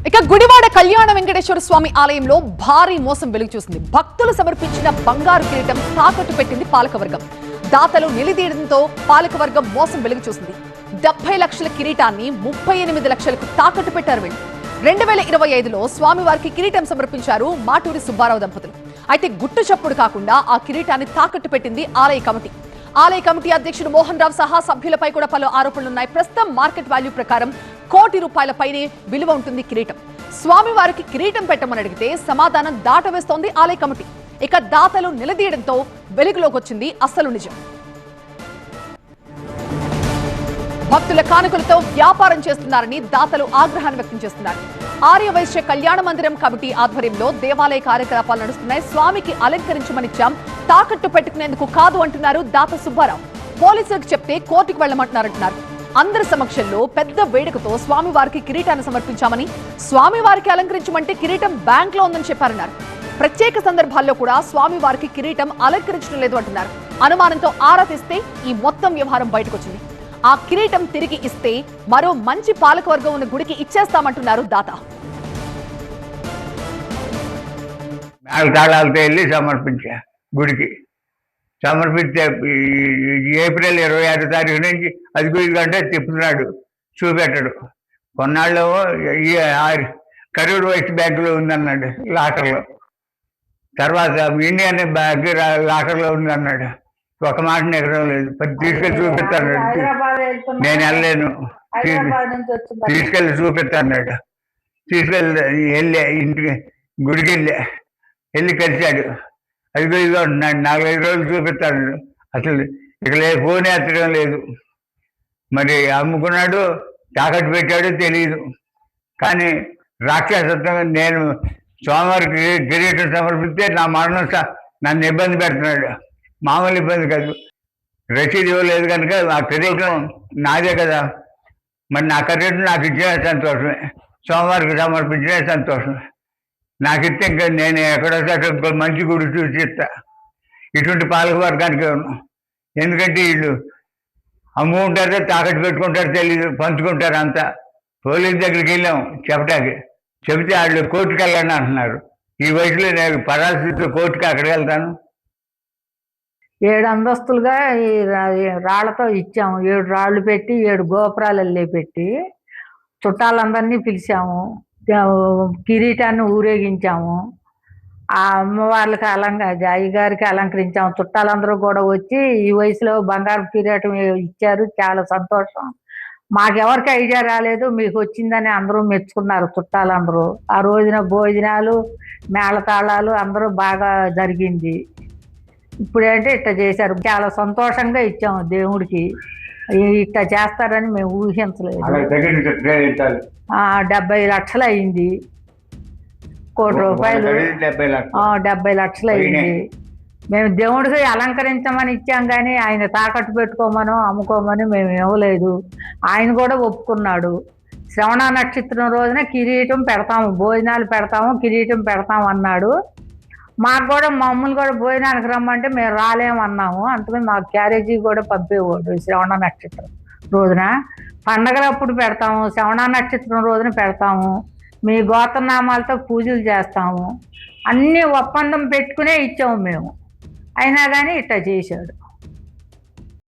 ఇక గుడివాడ కళ్యాణ వెంకటేశ్వర స్వామి ఆలయంలో భారీ మోసం వెలుగు చూసింది. భక్తులు సమర్పించిన బంగారు కిరీటం తాకట్టు పెట్టింది పాలకవర్గం. దాతలు నిలదీయడంతో పాలకవర్గం మోసం వెలుగు చూసింది. 70 లక్షల కిరీటాన్ని 38 లక్షలకు తాకట్టు పెట్టారు వీళ్ళు. 2025లో స్వామివారికి కిరీటం సమర్పించారు మాటూరి సుబ్బారావు దంపతులు. అయితే గుట్టు చప్పుడు కాకుండా ఆ కిరీటాన్ని తాకట్టు పెట్టింది ఆలయ కమిటీ. ఆలయ కమిటీ అధ్యక్షుడు మోహన్ రావు సహా సభ్యులపై కూడా పలు ఆరోపణలున్నాయి. ప్రస్తుతం మార్కెట్ వాల్యూ ప్రకారం ₹1 కోటి విలువ ఉంటుంది కిరీటం. స్వామివారికి కిరీటం పెట్టమని అడిగితే సమాధానం దాటవేస్తోంది ఆలయ కమిటీ. ఇక దాతలు నిలదీయడంతో వెలుగులోకి వచ్చింది అసలు నిజం. భక్తుల కానుకలతో వ్యాపారం చేస్తున్నారని దాతలు ఆగ్రహాన్ని వ్యక్తం చేస్తున్నారు. ఆర్యవైశ్య కళ్యాణ మందిరం కమిటీ ఆధ్వర్యంలో దేవాలయ కార్యకలాపాలు నడుస్తున్నాయి. స్వామికి అలంకరించమనిచ్చాం, తాకట్టు పెట్టుకునేందుకు కాదు అంటున్నారు దాత సుబ్బారావు. పోలీసులకు చెప్తే కోర్టుకు వెళ్లమంటున్నారంటున్నారు. అందరి సమక్షంలో పెద్ద వేడుకతో స్వామివారికి కిరీటాన్ని సమర్పించామని, స్వామివారికి అలంకరించమంటే కిరీటం బ్యాంక్ లో ఉందని చెప్పారన్నారు. ప్రత్యేక సందర్భాల్లో కూడా స్వామివారికి కిరీటం అలంకరించడం లేదు అంటున్నారు. అనుమానంతో ఆరా తీస్తే ఈ మొత్తం వ్యవహారం బయటకొచ్చింది. ఆ కిరీటం తిరిగి ఇస్తే మరో మంచి పాలకవర్గం ఉన్న గుడికి ఇచ్చేస్తామంటున్నారు దాత. తాళాలతో వెళ్ళి సమర్పించా గుడికి. సమర్పిస్తే ఏప్రిల్ 26 తారీఖు నుంచి అది గుడికంటే తిప్పుతున్నాడు, చూపెట్టడు. కొన్నాళ్ళు కరూర్ వైస్ బ్యాంకులో ఉందన్నాడు లాకర్లో, తర్వాత ఇండియన్ బ్యాంక్ లాకర్లో ఉందన్నాడు. ఒక మాట ఎగరం లేదు. తీసుకెళ్ళి చూపిస్తాను, నేను వెళ్ళలేను, తీసుకెళ్ళి చూపిస్తాడు. వెళ్ళే ఇంటికి గుడికి వెళ్ళి కలిశాడు. అది ఇదిగో ఉంటున్నాడు, 4-5 రోజులు చూపిస్తాడు. అసలు ఇక ఫోన్ ఎత్తడం లేదు. మరి అమ్ముకున్నాడు, తాకట్టు పెట్టాడు తెలియదు. కానీ రాక్షసత్వంగా నేను స్వామివారికి కిరీటం సమర్పిస్తే నా మరణం నన్ను ఇబ్బంది పెడుతున్నాడు. మామూలు ఇబ్బంది కాదు. రసీదు ఇవ్వలేదు కనుక ఆ కిరీటం నాదే కదా, మరి నా కిరీటం నాకు ఇచ్చిన సంతోషమే, స్వామివారికి సమర్పించిన సంతోషమే. నాకు ఇస్తే ఇంకా నేను ఎక్కడో మంచి గుడి చూసి ఇస్తా. ఇటువంటి పాలక వర్గానికి ఎందుకంటే వీళ్ళు అమ్ముకుంటారో తాకట్టు పెట్టుకుంటారో తెలీదు, పంచుకుంటారు అంతా. పోలీస్ దగ్గరికి వెళ్ళాం చెప్పటానికి, చెబితే వాళ్ళు కోర్టుకు వెళ్ళండి అంటున్నారు. ఈ వయసులో నేను పరాస్థితిలో కోర్టుకి అక్కడికి వెళ్తాను. 7 అంతస్తులుగా ఈ రాళ్లతో ఇచ్చాము. 7 రాళ్ళు పెట్టి 7 గోపురాలు పెట్టి చుట్టాలందరినీ పిలిచాము. కిరీటాన్ని ఊరేగించాము. ఆ అమ్మవార్లకి అయ్యగారికి అలంకరించాము. చుట్టాలందరూ కూడా వచ్చి ఈ వయసులో బంగారు కిరీటం ఇచ్చారు, చాలా సంతోషం. మాకెవరికి ఐడియా రాలేదు, మీకు వచ్చిందని అందరూ మెచ్చుకున్నారు చుట్టాలందరూ. ఆ రోజున భోజనాలు, మేళతాళాలు అందరూ బాగా జరిగింది. ఇప్పుడేంటే ఇట్లా చేశారు. చాలా సంతోషంగా ఇచ్చాము దేవుడికి. ఇట్లా చేస్తారని మేము ఊహించలేదు. 70 లక్షలు అయింది, ₹1 కోటి 70 లక్షలు అయింది. మేము దేవుడికి అలంకరించమని ఇచ్చాం కానీ ఆయన తాకట్టు పెట్టుకోమనో అమ్ముకోమని మేము ఇవ్వలేదు. ఆయన కూడా ఒప్పుకున్నాడు. శ్రవణ నక్షత్రం రోజున కిరీటం పెడతాము, భోజనాలు పెడతాము, కిరీటం పెడతాము అన్నాడు. మాకు కూడా మమ్మల్ని కూడా భోజనానికి రమ్మంటే మేము రాలేమన్నాము. అందుకని మాకు క్యారేజీ కూడా పంపేవాడు. శ్రవణ నక్షత్రం రోజున పండగలప్పుడు పెడతాము, శ్రవణ నక్షత్రం రోజున పెడతాము, మీ గోత్రనామాలతో పూజలు చేస్తాము, అన్నీ ఒప్పందం పెట్టుకునే ఇచ్చాము మేము. అయినా కానీ ఇట్లా చేశాడు.